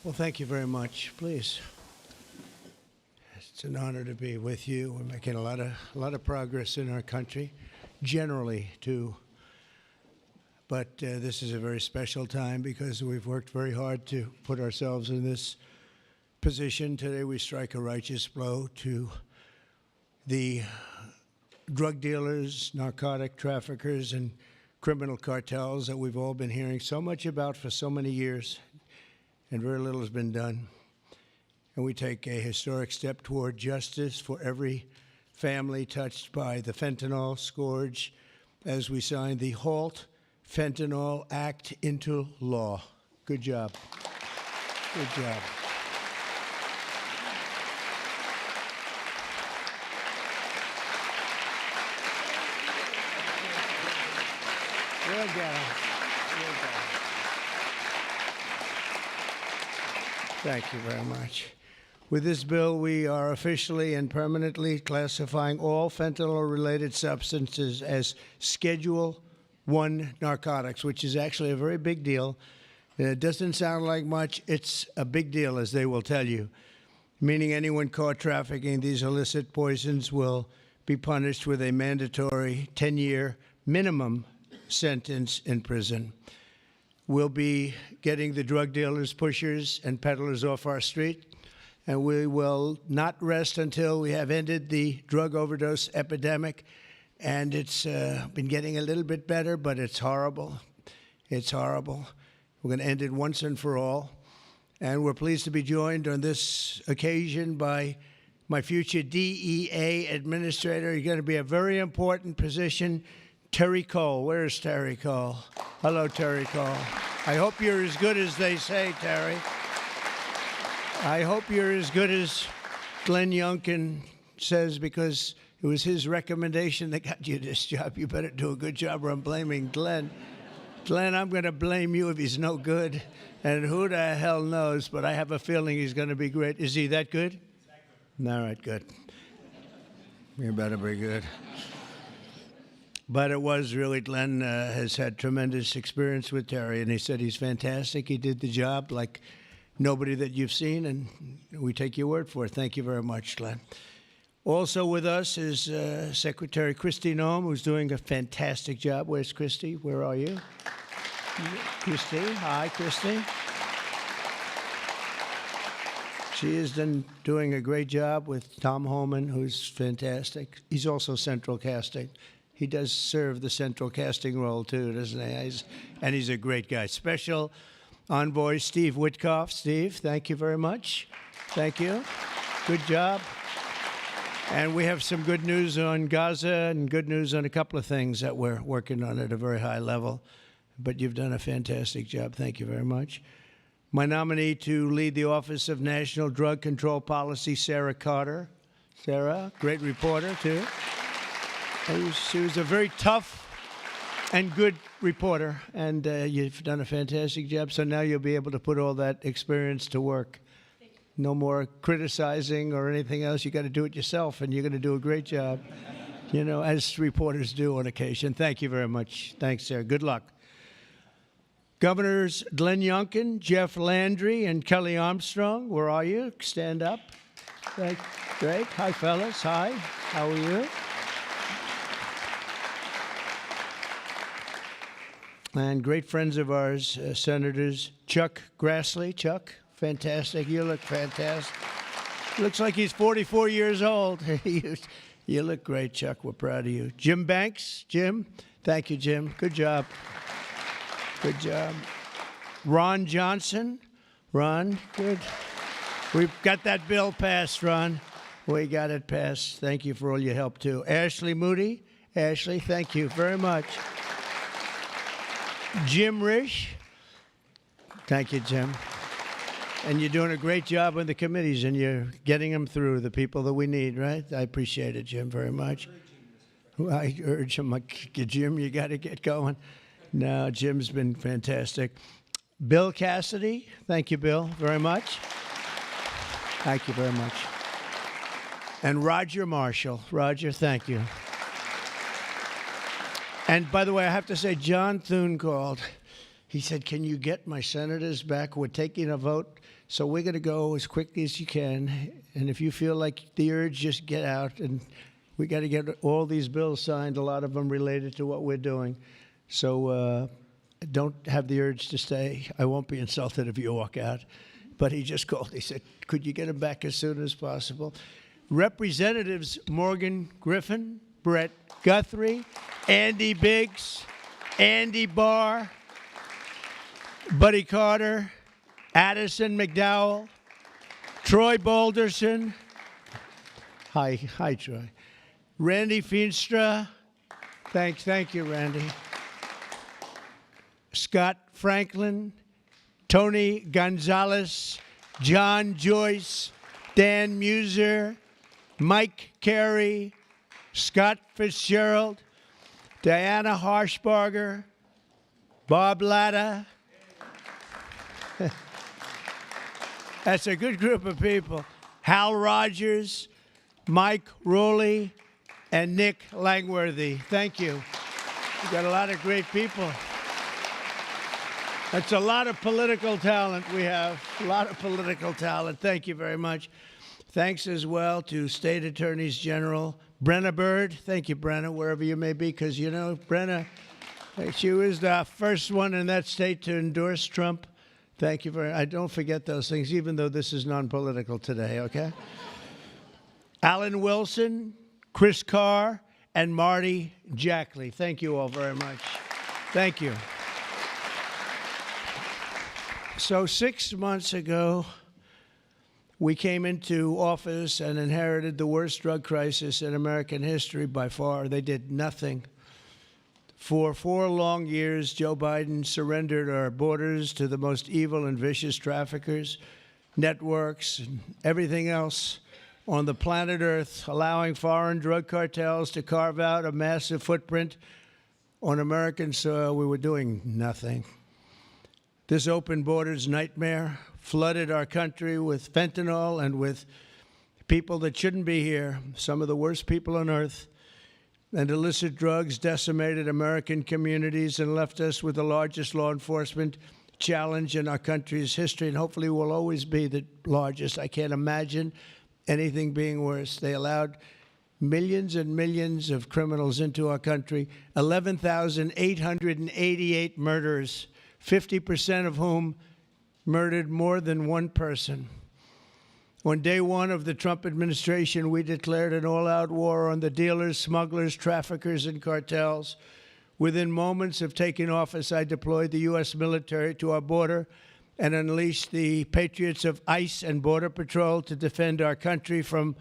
Well, thank you very much. Please. It's an honor to be with you. We're making a lot of progress in our country, generally, too. But this is a very special time because we've worked very hard to put ourselves in this position. Today, we strike a righteous blow to the drug dealers, narcotic traffickers, and criminal cartels that we've all been hearing so much about for so many years, and very little has been done. And we take a historic step toward justice for every family touched by the fentanyl scourge as we sign the HALT Fentanyl Act into law. Good job. Good job. Good job. Good job. Thank you very much. With this bill, we are officially and permanently classifying all fentanyl-related substances as Schedule I narcotics, which is actually a very big deal. It doesn't sound like much. It's a big deal, as they will tell you, meaning anyone caught trafficking these illicit poisons will be punished with a mandatory 10-year minimum sentence in prison. We'll be getting the drug dealers, pushers, and peddlers off our street, and we will not rest until we have ended the drug overdose epidemic. And it's been getting a little bit better, but it's horrible. It's horrible. We're going to end it once and for all. And we're pleased to be joined on this occasion by my future DEA administrator. He's going to be a very important position, Terry Cole. Where's Terry Cole? Hello, Terry Cole. I hope you're as good as they say, Terry. I hope you're as good as Glenn Youngkin says, because it was his recommendation that got you this job. You better do a good job, or I'm blaming Glenn. Glenn, I'm going to blame you if he's no good. And who the hell knows, but I have a feeling he's going to be great. Is he that good? All right, good. You better be good. But it was really, Glenn has had tremendous experience with Terry, and he said he's fantastic. He did the job like nobody that you've seen, and we take your word for it. Thank you very much, Glenn. Also with us is Secretary Kristi Noem, who's doing a fantastic job. Where's Kristi? Where are you? Kristi. Hi, Kristi. She is doing a great job with Tom Homan, who's fantastic. He's also central casting. He does serve the central casting role, too, doesn't he? And he's a great guy. Special Envoy Steve Witkoff. Steve, thank you very much. Thank you. Good job. And we have some good news on Gaza and good news on a couple of things that we're working on at a very high level. But you've done a fantastic job. Thank you very much. My nominee to lead the Office of National Drug Control Policy, Sarah Carter. Sarah, great reporter, too. She was a very tough and good reporter, and you've done a fantastic job. So now you'll be able to put all that experience to work. No more criticizing or anything else. You got to do it yourself, and you're going to do a great job, you know, as reporters do on occasion. Thank you very much. Thanks, Sarah. Good luck. Governors Glenn Youngkin, Jeff Landry, and Kelly Armstrong, where are you? Stand up. Great. Hi, fellas. Hi. How are you? And great friends of ours, Senators Chuck Grassley. Chuck, fantastic. You look fantastic. Looks like he's 44 years old. You look great, Chuck. We're proud of you. Jim Banks. Jim. Thank you, Jim. Good job. Good job. Ron Johnson. Ron, good. We've got that bill passed, Ron. We got it passed. Thank you for all your help, too. Ashley Moody. Ashley, thank you very much. Jim Risch. Thank you, Jim. And you're doing a great job on the committees, and you're getting them through, the people that we need, right? I appreciate it, Jim, very much. I urge him, like, Jim, you got to get going. No, Jim's been fantastic. Bill Cassidy. Thank you, Bill, very much. Thank you very much. And Roger Marshall. Roger, thank you. And by the way, I have to say, John Thune called. he said, can you get my senators back? We're taking a vote, so we're going to go as quickly as you can. And if you feel like the urge, just get out. And we got to get all these bills signed, a lot of them related to what we're doing. So don't have the urge to stay. I won't be insulted if you walk out. But he just called. He said, could you get him back as soon as possible? Representatives Morgan Griffin, Brett Guthrie, Andy Biggs, Andy Barr, Buddy Carter, Addison McDowell, Troy Balderson. Hi, Troy. Randy Feenstra. Thank you, Randy. Scott Franklin, Tony Gonzalez, John Joyce, Dan Muser, Mike Carey, Scott Fitzgerald, Diana Harshbarger, Bob Latta. That's a good group of people. Hal Rogers, Mike Rowley, and Nick Langworthy. Thank you. We've got a lot of great people. That's a lot of political talent we have, a lot of political talent. Thank you very much. Thanks as well to State Attorneys General Brenna Bird. Thank you, Brenna, wherever you may be, because, you know, Brenna, she was the first one in that state to endorse Trump. Thank you very much. I don't forget those things, even though this is non-political today, okay? Alan Wilson, Chris Carr, and Marty Jackley. Thank you all very much. Thank you. So 6 months ago, we came into office and inherited the worst drug crisis in American history by far. They did nothing. For 4 long years, Joe Biden surrendered our borders to the most evil and vicious traffickers, networks, and everything else on the planet Earth, allowing foreign drug cartels to carve out a massive footprint on American soil. We were doing nothing. This open borders nightmare flooded our country with fentanyl and with people that shouldn't be here, some of the worst people on earth. And illicit drugs decimated American communities and left us with the largest law enforcement challenge in our country's history, and hopefully will always be the largest. I can't imagine anything being worse. They allowed millions and millions of criminals into our country, 11,888 murders, 50% of whom murdered more than one person. On day one of the Trump administration, we declared an all-out war on the dealers, smugglers, traffickers, and cartels. Within moments of taking office, I deployed the U.S. military to our border and unleashed the patriots of ICE and Border Patrol to defend our country from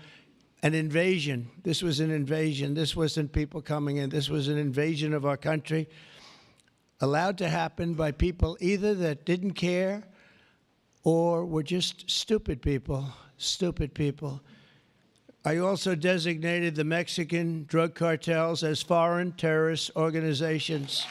an invasion. This was an invasion. This wasn't people coming in. This was an invasion of our country, allowed to happen by people either that didn't care or were just stupid people. Stupid people. I also designated the Mexican drug cartels as foreign terrorist organizations.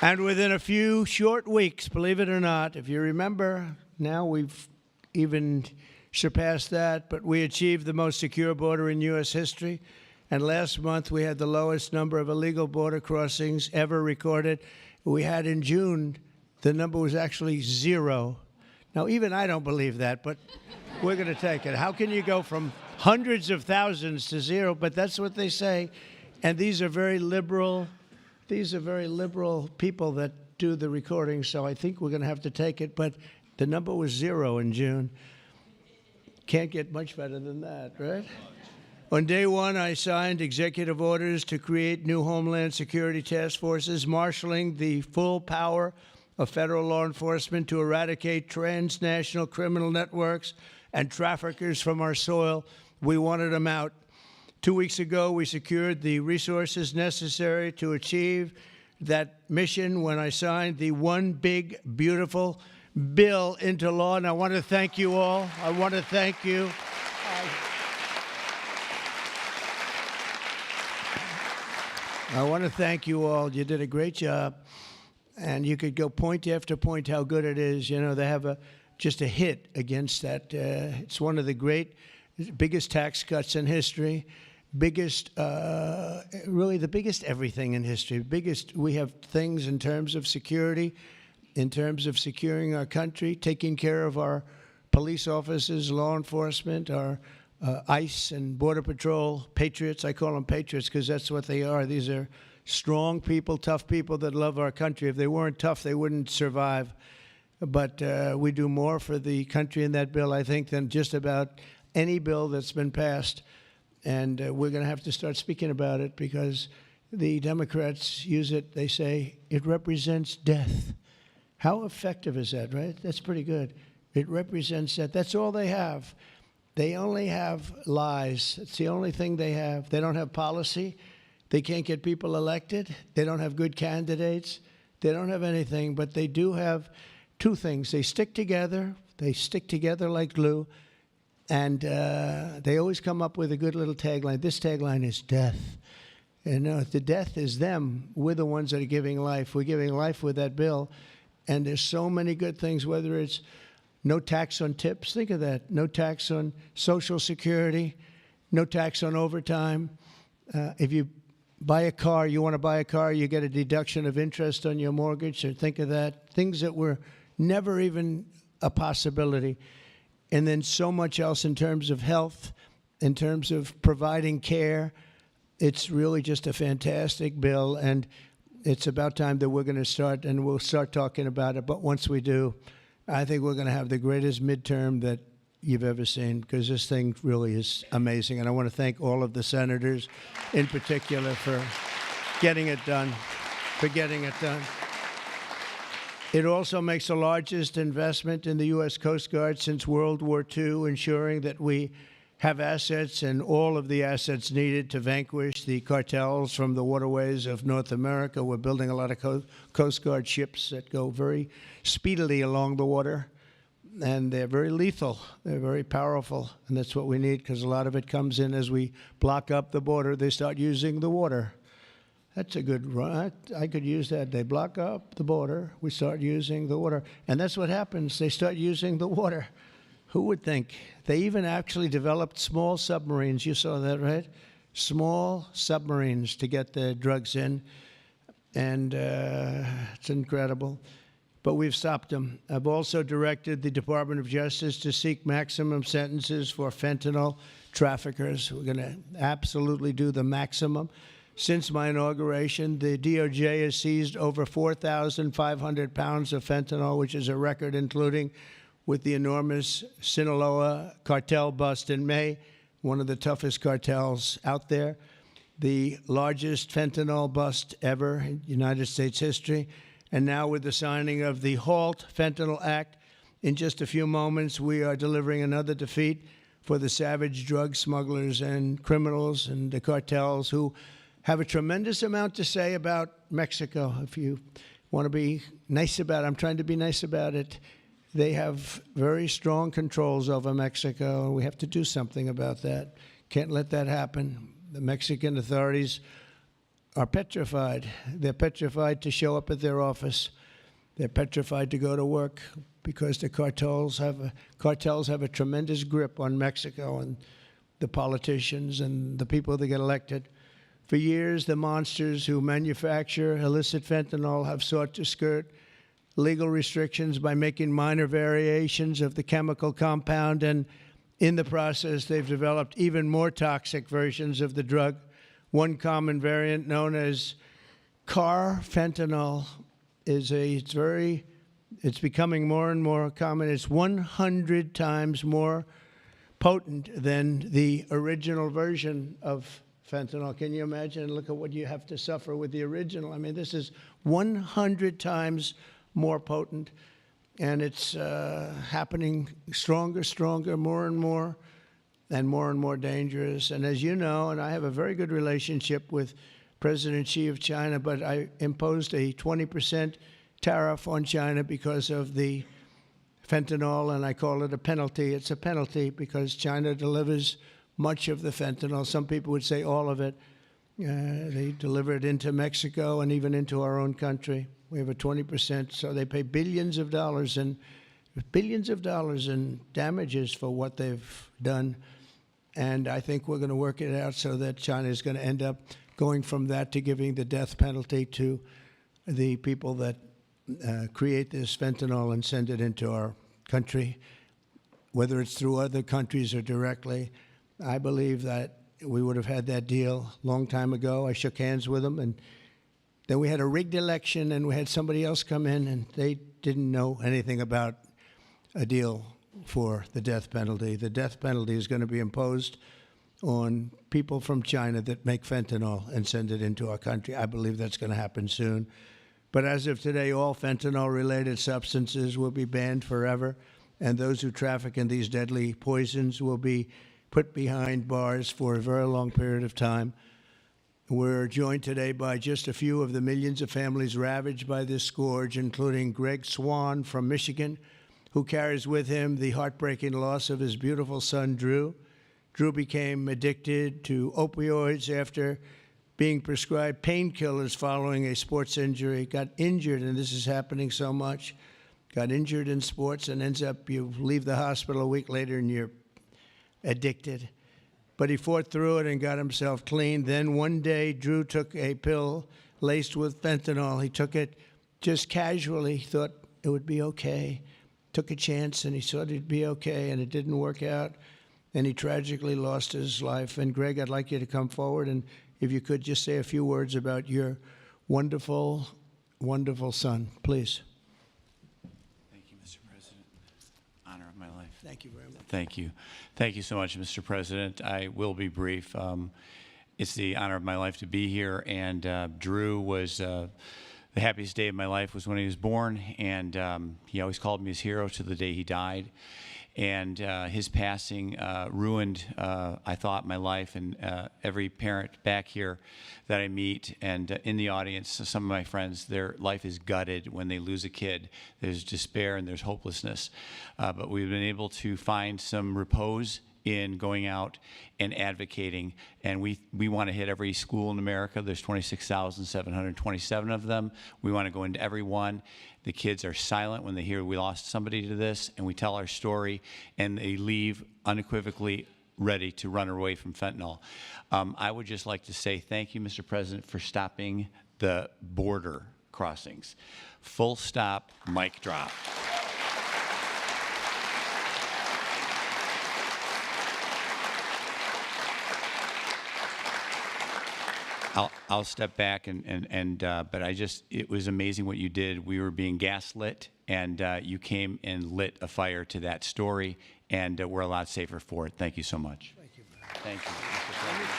And within a few short weeks, believe it or not, if you remember, now we've even surpassed that, but we achieved the most secure border in U.S. history. And last month, we had the lowest number of illegal border crossings ever recorded. We had in June, the number was actually 0. Now, even I don't believe that, but we're going to take it. How can you go from hundreds of thousands to 0? But that's what they say. And these are very liberal people that do the recording, so I think we're going to have to take it. But the number was 0 in June. Can't get much better than that, right? On day one, I signed executive orders to create new Homeland Security task forces, marshaling the full power of federal law enforcement to eradicate transnational criminal networks and traffickers from our soil. We wanted them out. 2 weeks ago, we secured the resources necessary to achieve that mission when I signed the One Big Beautiful Bill into law. And I want to thank you all. I want to thank you. I want to thank you all. You did a great job. And you could go point after point how good it is. You know, they have just a hit against that. It's one of the great biggest tax cuts in history, biggest, really the biggest everything in history. Biggest, we have things in terms of security, in terms of securing our country, taking care of our police officers, law enforcement, our ICE and Border Patrol patriots. I call them patriots because that's what they are. These are strong people, tough people that love our country. If they weren't tough, they wouldn't survive. But we do more for the country in that bill, I think, than just about any bill that's been passed. And we're going to have to start speaking about it because the Democrats use it. They say it represents death. How effective is that, right? That's pretty good. It represents that. That's all they have. They only have lies. It's the only thing they have. They don't have policy. They can't get people elected. They don't have good candidates. They don't have anything, but they do have two things. They stick together. They stick together like glue. And they always come up with a good little tagline. This tagline is death. And the death is them. We're the ones that are giving life. We're giving life with that bill. And there's so many good things, whether it's no tax on tips. Think of that. No tax on Social Security. No tax on overtime. If you buy a car, you want to buy a car, you get a deduction of interest on your mortgage. So think of that. Things that were never even a possibility. And then so much else in terms of health, in terms of providing care. It's really just a fantastic bill. And it's about time that we're going to start, and we'll start talking about it. But once we do, I think we're going to have the greatest midterm that you've ever seen, because this thing really is amazing. And I want to thank all of the senators in particular for getting it done, It also makes the largest investment in the U.S. Coast Guard since World War II, ensuring that we have assets and all of the assets needed to vanquish the cartels from the waterways of North America. We're building a lot of Coast Guard ships that go very speedily along the water, and they're very lethal. They're very powerful, and that's what we need, because a lot of it comes in as we block up the border. They start using the water. That's a good run. I could use that. They block up the border. We start using the water. And that's what happens. They start using the water. Who would think? They even actually developed small submarines. You saw that, right? Small submarines to get the drugs in. And it's incredible. But we've stopped them. I've also directed the Department of Justice to seek maximum sentences for fentanyl traffickers. We're going to absolutely do the maximum. Since my inauguration, the DOJ has seized over 4,500 pounds of fentanyl, which is a record, including with the enormous Sinaloa cartel bust in May, one of the toughest cartels out there, the largest fentanyl bust ever in United States history. And now with the signing of the HALT Fentanyl Act, in just a few moments, we are delivering another defeat for the savage drug smugglers and criminals and the cartels who have a tremendous amount to say about Mexico. If you want to be nice about it, I'm trying to be nice about it. They have very strong controls over Mexico, and we have to do something about that. Can't let that happen. The Mexican authorities are petrified. They're petrified to show up at their office. They're petrified to go to work because the cartels have a tremendous grip on Mexico and the politicians and the people that get elected. For years, the monsters who manufacture illicit fentanyl have sought to skirt legal restrictions by making minor variations of the chemical compound, and in the process, they've developed even more toxic versions of the drug. One common variant, known as carfentanil, it's becoming more and more common. It's 100 times more potent than the original version of fentanyl. Can you imagine? Look at what you have to suffer with the original. I mean, this is 100 times more potent, and it's happening stronger, more and more dangerous. And as you know, and I have a very good relationship with President Xi of China, but I imposed a 20% tariff on China because of the fentanyl, and I call it a penalty. It's a penalty because China delivers much of the fentanyl. Some people would say all of it. They deliver it into Mexico and even into our own country. We have a 20%, so they pay billions of dollars in damages for what they've done. And I think we're going to work it out so that China is going to end up going from that to giving the death penalty to the people that create this fentanyl and send it into our country, whether it's through other countries or directly. I believe that we would have had that deal a long time ago. I shook hands with them, and then we had a rigged election, and we had somebody else come in, and they didn't know anything about a deal for the death penalty. The death penalty is going to be imposed on people from China that make fentanyl and send it into our country. I believe that's going to happen soon. But as of today, all fentanyl-related substances will be banned forever, and those who traffic in these deadly poisons will be put behind bars for a very long period of time. We're joined today by just a few of the millions of families ravaged by this scourge, including Greg Swan from Michigan, who carries with him the heartbreaking loss of his beautiful son, Drew. Drew became addicted to opioids after being prescribed painkillers following a sports injury, got injured, and this is happening so much, got injured in sports and ends up, you leave the hospital a week later and you're addicted. But he fought through it and got himself clean. Then one day, Drew took a pill laced with fentanyl. He took it just casually, thought it would be okay. Took a chance and he thought it'd be okay, and it didn't work out. And he tragically lost his life. And Greg, I'd like you to come forward, and if you could just say a few words about your wonderful, wonderful son, please. Thank you, Mr. President. Honor of my life. Thank you very much. Thank you. Thank you so much, Mr. President. I will be brief. It's the honor of my life to be here, and Drew was the happiest day of my life was when he was born, and he always called me his hero to the day he died. And his passing ruined, I thought, my life, and every parent back here that I meet and in the audience, some of my friends, their life is gutted when they lose a kid. There's despair and there's hopelessness. But we've been able to find some repose in going out and advocating, and we want to hit every school in America. There's 26,727 of them. We want to go into every one. The kids are silent when they hear we lost somebody to this, and we tell our story, and they leave unequivocally ready to run away from fentanyl. I would just like to say thank you, Mr. President, for stopping the border crossings. Full stop, mic drop. I'll step back but it was amazing what you did. We were being gaslit, and you came and lit a fire to that story, and we're a lot safer for it. Thank you so much. Thank you. Thank you, Mr. President.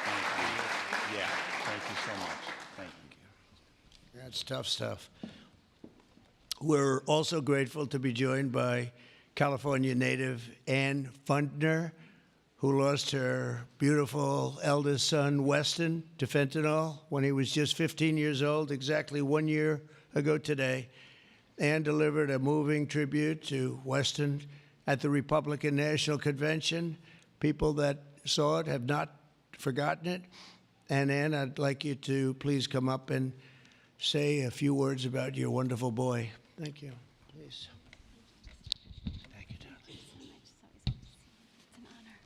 Thank you. Yeah, thank you so much. Thank you. That's tough stuff. We're also grateful to be joined by California native Ann Fundner, who lost her beautiful eldest son, Weston, to fentanyl when he was just 15 years old, exactly 1 year ago today. Ann delivered a moving tribute to Weston at the Republican National Convention. People that saw it have not forgotten it. And Ann, I'd like you to please come up and say a few words about your wonderful boy. Thank you. Please. Thank you, darling. It's an honor.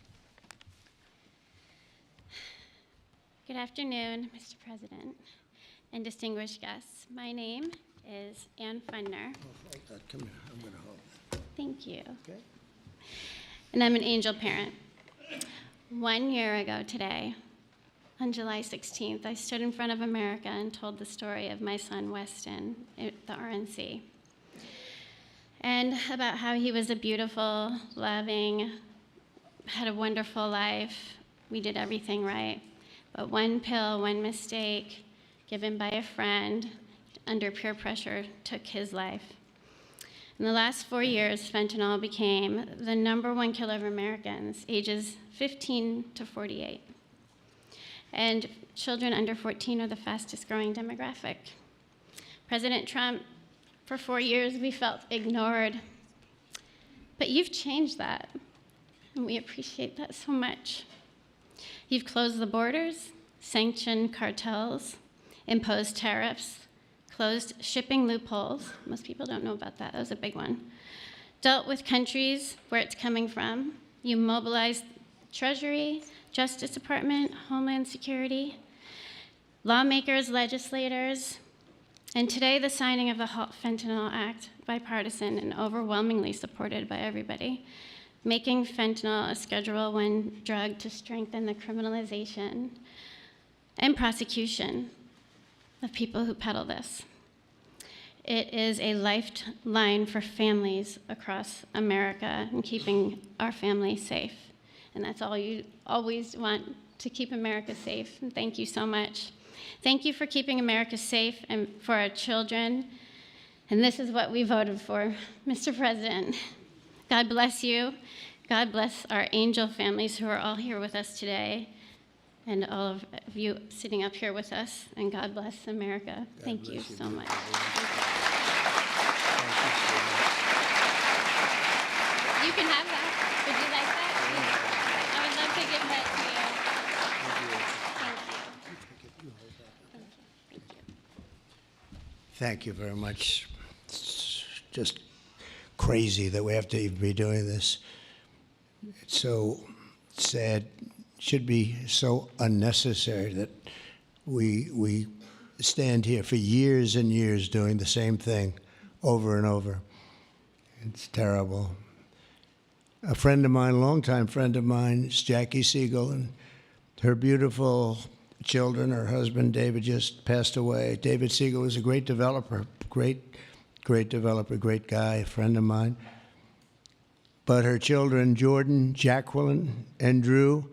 Good afternoon, Mr. President and distinguished guests. My name is Ann Fundner. Come here. I'm going to hold it. Thank you. Okay. And I'm an angel parent. 1 year ago today, on July 16th, I stood in front of America and told the story of my son, Weston, at the RNC. And about how he was a beautiful, loving, had a wonderful life. We did everything right. But one pill, one mistake, given by a friend under peer pressure, took his life. In the last 4 years, fentanyl became the #1 killer of Americans, ages 15 to 48. And children under 14 are the fastest growing demographic. President Trump, for 4 years, we felt ignored. But you've changed that, and we appreciate that so much. You've closed the borders, sanctioned cartels, imposed tariffs, closed shipping loopholes. Most people don't know about that. That was a big one. dealt with countries where it's coming from. You mobilized Treasury, Justice Department, Homeland Security, lawmakers, legislators, and today the signing of the HALT Fentanyl Act, bipartisan and overwhelmingly supported by everybody, making fentanyl a Schedule I drug to strengthen the criminalization and prosecution of people who peddle this. It is a lifeline for families across America and keeping our families safe. And that's all you always want, to keep America safe. And thank you so much. Thank you for keeping America safe and for our children. And this is what we voted for, Mr. President. God bless you. God bless our angel families who are all here with us today, and all of you sitting up here with us. And God bless America. Thank you so much. You can have that. Would you like that? I would love to give that to you. Thank you. Thank you very much. It's just crazy that we have to even be doing this. It's so sad. It should be so unnecessary that we stand here for years and years doing the same thing over and over. It's terrible. A friend of mine, a longtime friend of mine, is Jackie Siegel, and her beautiful children, her husband David just passed away. David Siegel was a great developer, great developer, great guy, a friend of mine. But her children, Jordan, Jacqueline, and Drew,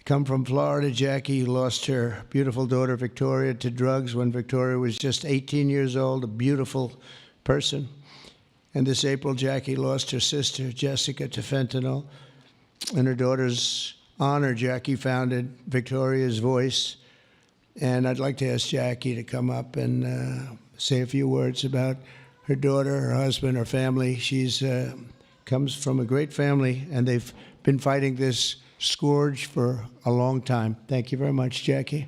come from Florida. Jackie lost her beautiful daughter, Victoria, to drugs when Victoria was just 18 years old, a beautiful person. And this April, Jackie lost her sister, Jessica, to fentanyl. In her daughter's honor, Jackie founded Victoria's Voice. And I'd like to ask Jackie to come up and say a few words about her daughter, her husband, her family. She's comes from a great family, and they've been fighting this scourge for a long time. Thank you very much, Jackie.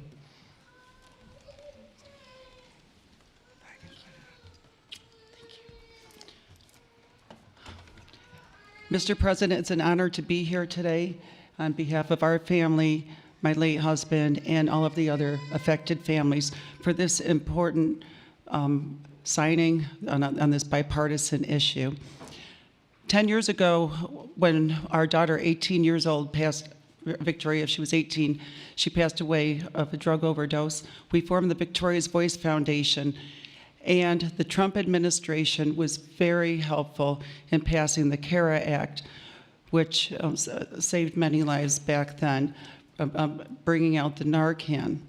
Mr. President, it's an honor to be here today on behalf of our family, my late husband, and all of the other affected families for this important signing on this bipartisan issue. 10 years ago, when our daughter, 18 years old, passed, Victoria, she was 18, she passed away of a drug overdose. We formed the Victoria's Voice Foundation, and the Trump administration was very helpful in passing the CARA Act, which saved many lives back then, bringing out the Narcan.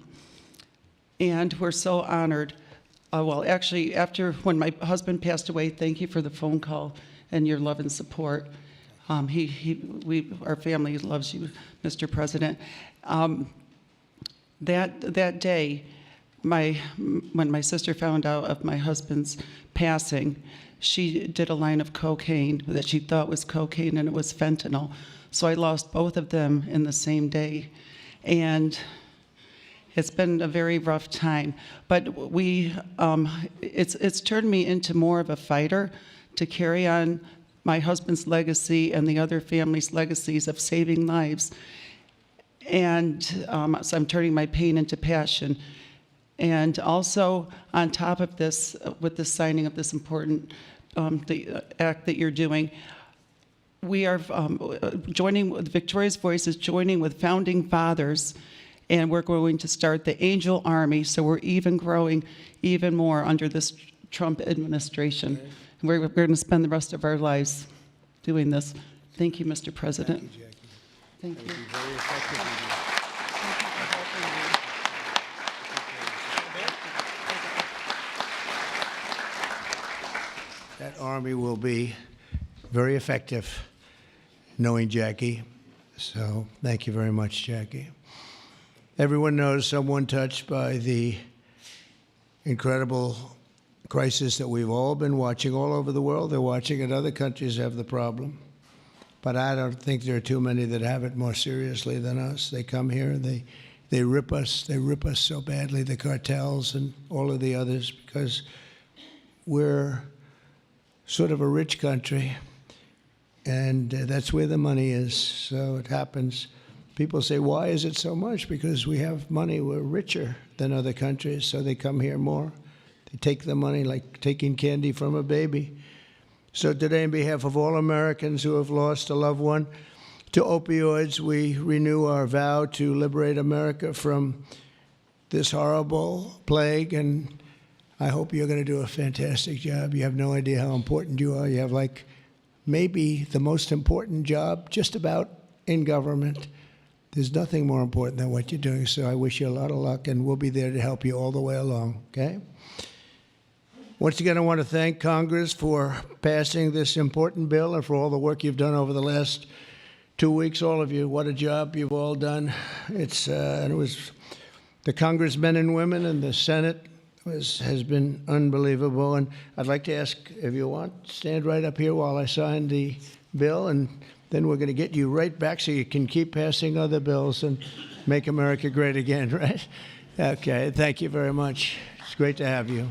And we're so honored. Well, actually, when my husband passed away, thank you for the phone call and your love and support. Our family loves you, Mr. President. That day, when my sister found out of my husband's passing, she did a line of cocaine that she thought was cocaine, and it was fentanyl. So I lost both of them in the same day. And it's been a very rough time. But it's turned me into more of a fighter to carry on my husband's legacy and the other families' legacies of saving lives. And so I'm turning my pain into passion. And also, on top of this, with the signing of this important the act that you're doing, we are joining, Victoria's Voice is joining with founding fathers, and we're going to start the Angel Army, so we're even growing even more under this Trump administration. Okay. And we're going to spend the rest of our lives doing this. Thank you, Mr. President. Thank you, Jackie. Thank you. Very effective. That army will be very effective, knowing Jackie. So thank you very much, Jackie. Everyone knows someone touched by the incredible crisis that we've all been watching all over the world. They're watching it. Other countries have the problem. But I don't think there are too many that have it more seriously than us. They come here and they rip us. They rip us so badly, the cartels and all of the others, because we're sort of a rich country, And that's where the money is. So it happens. People say, why is it so much? Because we have money. We're richer than other countries, so they come here more. They take the money like taking candy from a baby. So today, on behalf of all Americans who have lost a loved one to opioids, we renew our vow to liberate America from this horrible plague. And I hope you're going to do a fantastic job. You have no idea how important you are. You have like maybe the most important job just about in government. There's nothing more important than what you're doing, so I wish you a lot of luck, and we'll be there to help you all the way along, okay? Once again, I want to thank Congress for passing this important bill and for all the work you've done over the last 2 weeks, all of you. What a job you've all done. And it was the congressmen and women and the Senate has been unbelievable. And I'd like to ask, if you want, stand right up here while I sign the bill, and then we're going to get you right back so you can keep passing other bills and make America great again, right? Okay, thank you very much. It's great to have you.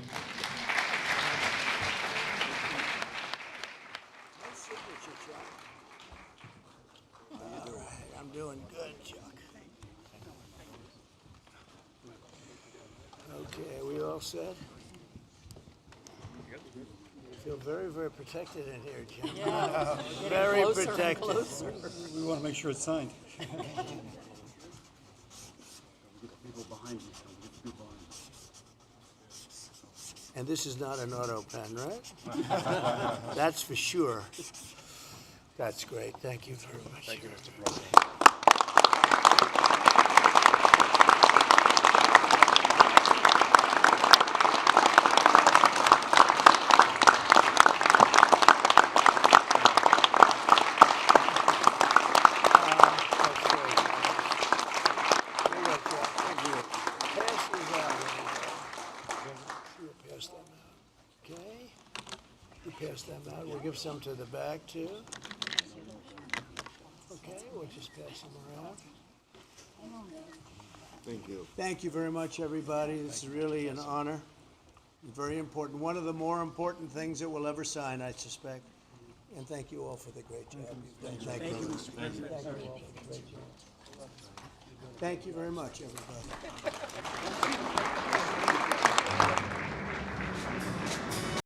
All right, I'm doing good, Chuck. Okay, we all set? I feel very, very protected in here, Jim. Yeah, very protected. We want to make sure it's signed. And this is not an auto pen, right? That's for sure. That's great. Thank you very much. Thank you, Mr. President. Pass them out. We'll give some to the back, too. Okay, we'll just pass them around. Thank you. Thank you very much, everybody. This is really an honor. Very important. One of the more important things that we'll ever sign, I suspect. And thank you all for the great job. Thank you. Thank you all for the great job. Thank you very much, everybody.